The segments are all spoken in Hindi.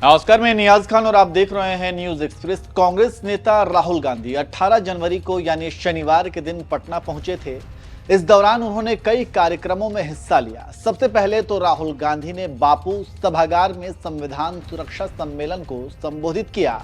नमस्कार, मैं नियाज खान और आप देख रहे हैं न्यूज एक्सप्रेस। कांग्रेस नेता राहुल गांधी 18 जनवरी को यानी शनिवार के दिन पटना पहुंचे थे। इस दौरान उन्होंने कई कार्यक्रमों में हिस्सा लिया। सबसे पहले तो राहुल गांधी ने बापू सभागार में संविधान सुरक्षा सम्मेलन को संबोधित किया।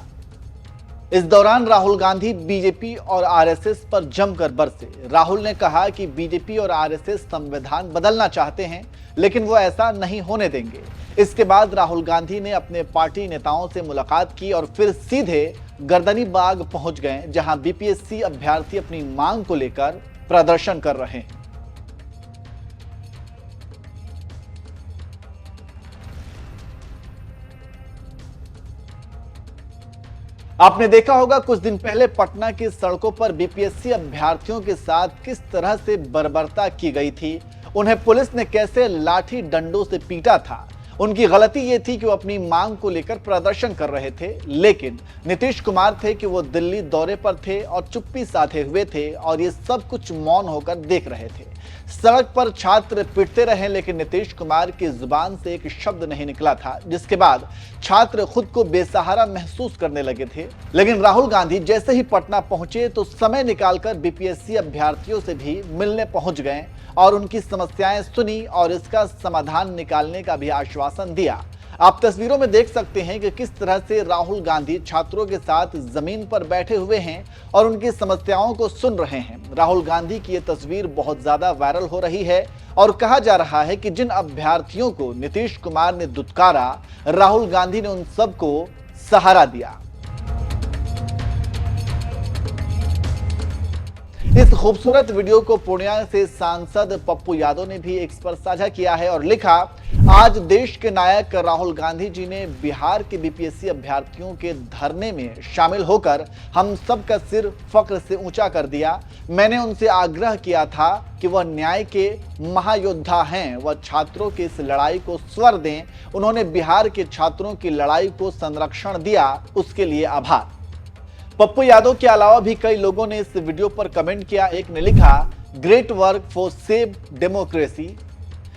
इस दौरान राहुल गांधी बीजेपी और आरएसएस पर जमकर बरसे। राहुल ने कहा कि बीजेपी और आरएसएस संविधान बदलना चाहते हैं, लेकिन वो ऐसा नहीं होने देंगे। इसके बाद राहुल गांधी ने अपने पार्टी नेताओं से मुलाकात की और फिर सीधे गर्दनी बाग पहुंच गए, जहां बीपीएससी अभ्यर्थी अपनी मांग को लेकर प्रदर्शन कर रहे हैं। आपने देखा होगा कुछ दिन पहले पटना की सड़कों पर बीपीएससी अभ्यर्थियों के साथ किस तरह से बर्बरता की गई थी। उन्हें पुलिस ने कैसे लाठी डंडों से पीटा था। उनकी गलती यह थी कि वो अपनी मांग को लेकर प्रदर्शन कर रहे थे, लेकिन नीतीश कुमार थे कि वो दिल्ली दौरे पर थे और चुप्पी साधे हुए थे और ये सब कुछ मौन होकर देख रहे थे। सड़क पर छात्र पिटते रहे, लेकिन नीतीश कुमार की जुबान से एक शब्द नहीं निकला था, जिसके बाद छात्र खुद को बेसहारा महसूस करने लगे थे। लेकिन राहुल गांधी जैसे ही पटना पहुंचे तो समय निकालकर बीपीएससी अभ्यर्थियों से भी मिलने पहुंच गए और उनकी समस्याएं सुनी और इसका समाधान निकालने का भी आश्वासन दिया। आप तस्वीरों में देख सकते हैं कि किस तरह से राहुल गांधी छात्रों के साथ जमीन पर बैठे हुए हैं और उनकी समस्याओं को सुन रहे हैं। राहुल गांधी की यह तस्वीर बहुत ज्यादा वायरल हो रही है और कहा जा रहा है कि जिन अभ्यर्थियों को नीतीश कुमार ने दुत्कारा, राहुल गांधी ने उन सबको सहारा दिया। इस खूबसूरत वीडियो को पूर्णिया से सांसद पप्पू यादव ने भी एक्स पर साझा किया है और लिखा, आज देश के नायक राहुल गांधी जी ने बिहार के बीपीएससी अभ्यर्थियों के धरने में शामिल होकर हम सबका सिर फख्र से ऊंचा कर दिया। मैंने उनसे आग्रह किया था कि वह न्याय के महायोद्धा हैं, वह छात्रों की इस लड़ाई को स्वर दें। उन्होंने बिहार के छात्रों की लड़ाई को संरक्षण दिया, उसके लिए आभार। पप्पू यादव के अलावा भी कई लोगों ने इस वीडियो पर कमेंट किया। एक ने लिखा, great work for save democracy.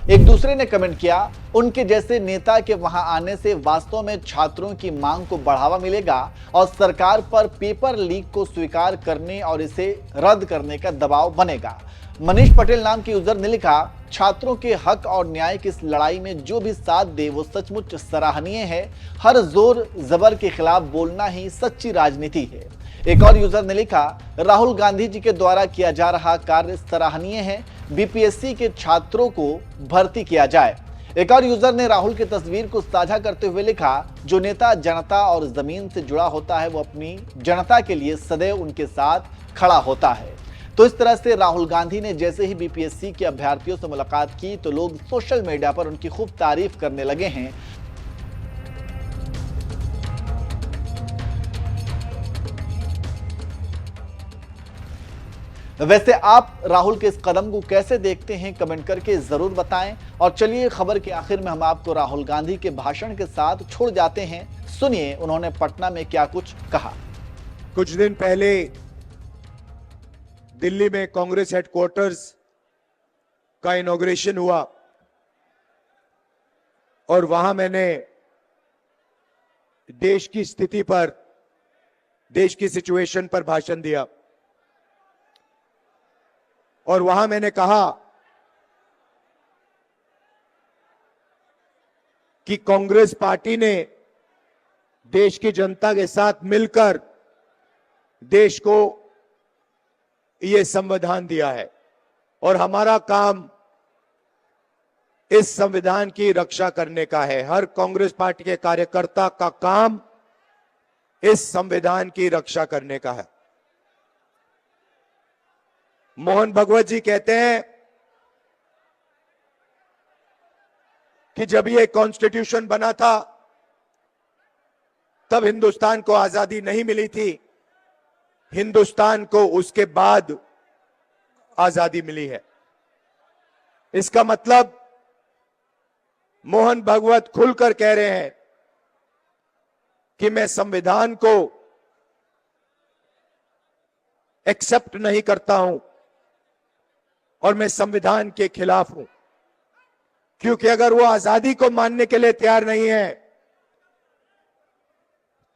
एक दूसरे ने कमेंट किया, उनके जैसे नेता के वहां आने से वास्तव में छात्रों की मांग को बढ़ावा मिलेगा और सरकार पर पेपर लीक को स्वीकार करने और इसे रद्द करने का दबाव बनेगा। मनीष पटेल नाम के यूजर ने लिखा, छात्रों के हक और न्याय की इस लड़ाई में जो भी साथ दे वो सचमुच सराहनीय है। हर जोर जबर के खिलाफ बोलना ही सच्ची राजनीति है। एक और यूजर ने लिखा, राहुल गांधी जी के द्वारा किया जा रहा कार्य सराहनीय है। बीपीएससी के छात्रों को भर्ती किया जाए। एक और यूजर ने राहुल की तस्वीर को साझा करते हुए लिखा, जो नेता जनता और जमीन से जुड़ा होता है वो अपनी जनता के लिए सदैव उनके साथ खड़ा होता है। तो इस तरह से राहुल गांधी ने जैसे ही बीपीएससी के अभ्यर्थियों से मुलाकात की तो लोग सोशल मीडिया पर उनकी खूब तारीफ करने लगे हैं। वैसे आप राहुल के इस कदम को कैसे देखते हैं, कमेंट करके जरूर बताएं। और चलिए खबर के आखिर में हम आपको राहुल गांधी के भाषण के साथ छोड़ जाते हैं। सुनिए उन्होंने पटना में क्या कुछ कहा। कुछ दिन पहले दिल्ली में कांग्रेस हेडक्वार्टर्स का इनॉग्रेशन हुआ और वहां मैंने देश की स्थिति पर, देश की सिचुएशन पर भाषण दिया और वहां मैंने कहा कि कांग्रेस पार्टी ने देश की जनता के साथ मिलकर देश को यह संविधान दिया है और हमारा काम इस संविधान की रक्षा करने का है। हर कांग्रेस पार्टी के कार्यकर्ता का काम इस संविधान की रक्षा करने का है। मोहन भगवत जी कहते हैं कि जब ये कॉन्स्टिट्यूशन बना था तब हिंदुस्तान को आजादी नहीं मिली थी, हिंदुस्तान को उसके बाद आजादी मिली है। इसका मतलब मोहन भगवत खुलकर कह रहे हैं कि मैं संविधान को एक्सेप्ट नहीं करता हूं और मैं संविधान के खिलाफ हूं, क्योंकि अगर वो आजादी को मानने के लिए तैयार नहीं है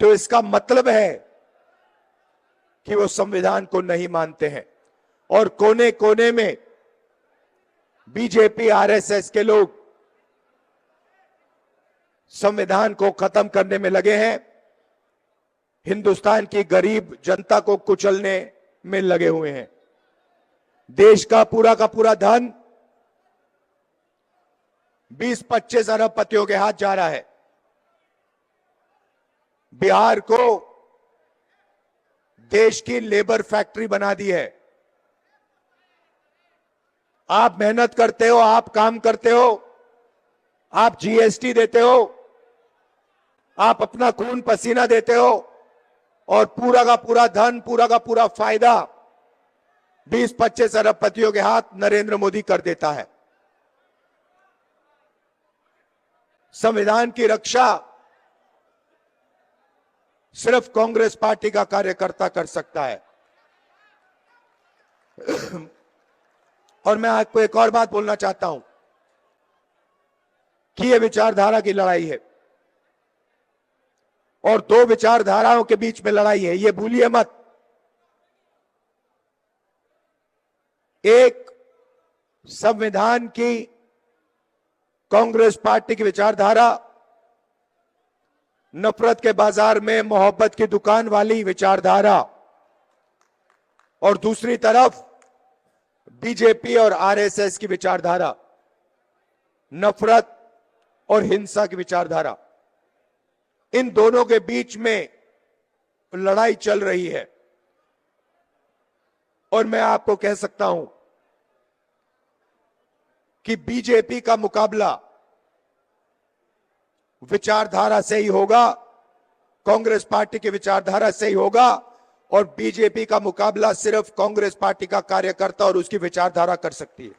तो इसका मतलब है कि वो संविधान को नहीं मानते हैं और कोने कोने में बीजेपी आरएसएस के लोग संविधान को खत्म करने में लगे हैं, हिंदुस्तान की गरीब जनता को कुचलने में लगे हुए हैं। देश का पूरा धन 20-25 अरबपतियों के हाथ जा रहा है। बिहार को देश की लेबर फैक्ट्री बना दी है। आप मेहनत करते हो, आप काम करते हो, आप जीएसटी देते हो, आप अपना खून पसीना देते हो और पूरा का पूरा धन, पूरा का पूरा फायदा 20-25 अरबपतियों के हाथ नरेंद्र मोदी कर देता है। संविधान की रक्षा सिर्फ कांग्रेस पार्टी का कार्यकर्ता कर सकता है। और मैं आपको एक और बात बोलना चाहता हूं कि यह विचारधारा की लड़ाई है और दो विचारधाराओं के बीच में लड़ाई है, यह भूलिए मत। एक संविधान की कांग्रेस पार्टी की विचारधारा, नफरत के बाजार में मोहब्बत की दुकान वाली विचारधारा, और दूसरी तरफ बीजेपी और आरएसएस की विचारधारा, नफरत और हिंसा की विचारधारा। इन दोनों के बीच में लड़ाई चल रही है और मैं आपको कह सकता हूं कि बीजेपी का मुकाबला विचारधारा से ही होगा, कांग्रेस पार्टी की विचारधारा से ही होगा, और बीजेपी का मुकाबला सिर्फ कांग्रेस पार्टी का कार्यकर्ता और उसकी विचारधारा कर सकती है।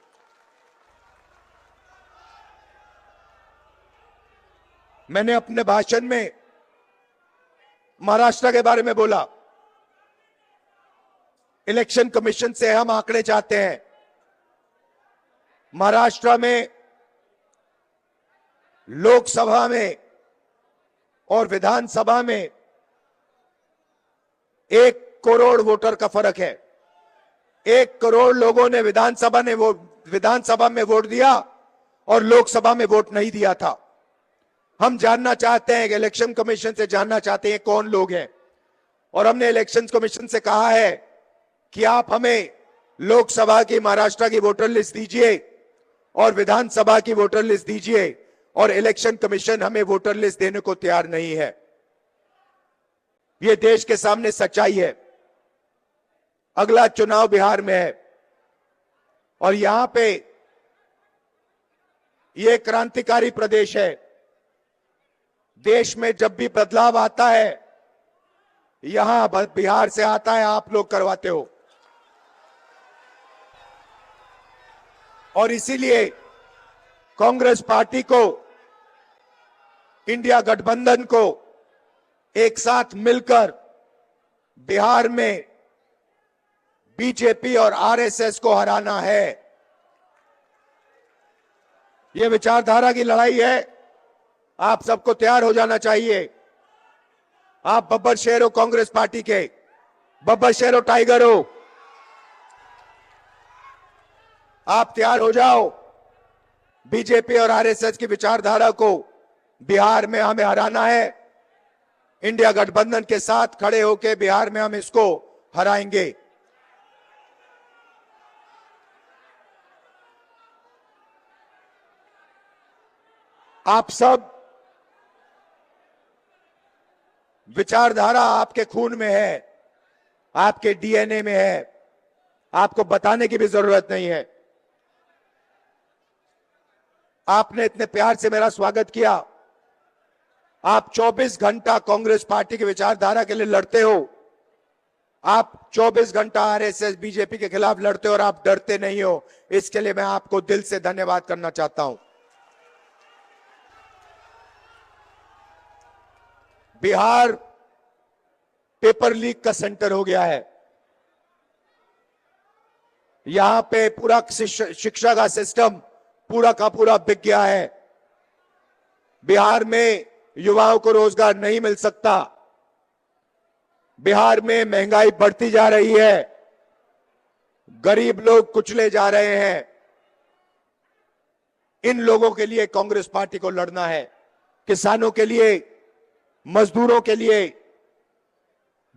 मैंने अपने भाषण में महाराष्ट्र के बारे में बोला। इलेक्शन कमीशन से हम आंकड़े चाहते हैं। महाराष्ट्र में लोकसभा में और विधानसभा में 1 करोड़ वोटर का फर्क है। 1 करोड़ लोगों ने विधानसभा में वोट दिया और लोकसभा में वोट नहीं दिया था। हम जानना चाहते हैं कि इलेक्शन कमीशन से जानना चाहते हैं कौन लोग हैं, और हमने इलेक्शन कमीशन से कहा है कि आप हमें लोकसभा की महाराष्ट्र की वोटर लिस्ट दीजिए और विधानसभा की वोटर लिस्ट दीजिए, और इलेक्शन कमीशन हमें वोटर लिस्ट देने को तैयार नहीं है। यह देश के सामने सच्चाई है। अगला चुनाव बिहार में है और यहां पे यह क्रांतिकारी प्रदेश है। देश में जब भी बदलाव आता है यहां बिहार से आता है, आप लोग करवाते हो। और इसीलिए कांग्रेस पार्टी को, इंडिया गठबंधन को एक साथ मिलकर बिहार में बीजेपी और आरएसएस को हराना है। यह विचारधारा की लड़ाई है। आप सबको तैयार हो जाना चाहिए। आप बब्बर शेर हो कांग्रेस पार्टी के, बब्बर शेर हो, टाइगर हो, आप तैयार हो जाओ। बीजेपी और आरएसएस की विचारधारा को बिहार में हमें हराना है। इंडिया गठबंधन के साथ खड़े होकर बिहार में हम इसको हराएंगे। आप सब, विचारधारा आपके खून में है, आपके डीएनए में है, आपको बताने की भी जरूरत नहीं है। आपने इतने प्यार से मेरा स्वागत किया। आप 24 घंटा कांग्रेस पार्टी की विचारधारा के लिए लड़ते हो। आप 24 घंटा आरएसएस बीजेपी के खिलाफ लड़ते हो और आप डरते नहीं हो। इसके लिए मैं आपको दिल से धन्यवाद करना चाहता हूं। बिहार पेपर लीक का सेंटर हो गया है। यहां पे पूरा शिक्षा का सिस्टम पूरा का पूरा बिक गया है। बिहार में युवाओं को रोजगार नहीं मिल सकता। बिहार में महंगाई बढ़ती जा रही है, गरीब लोग कुचले जा रहे हैं। इन लोगों के लिए कांग्रेस पार्टी को लड़ना है। किसानों के लिए, मजदूरों के लिए,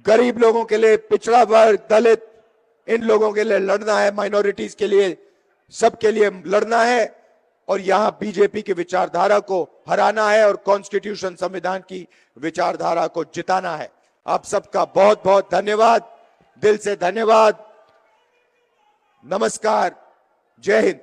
गरीब लोगों के लिए, पिछड़ा वर्ग, दलित, इन लोगों के लिए लड़ना है। माइनॉरिटीज के लिए, सबके लिए लड़ना है। और यहां बीजेपी की विचारधारा को हराना है और कॉन्स्टिट्यूशन, संविधान की विचारधारा को जिताना है। आप सबका बहुत बहुत धन्यवाद, दिल से धन्यवाद। नमस्कार, जय हिंद।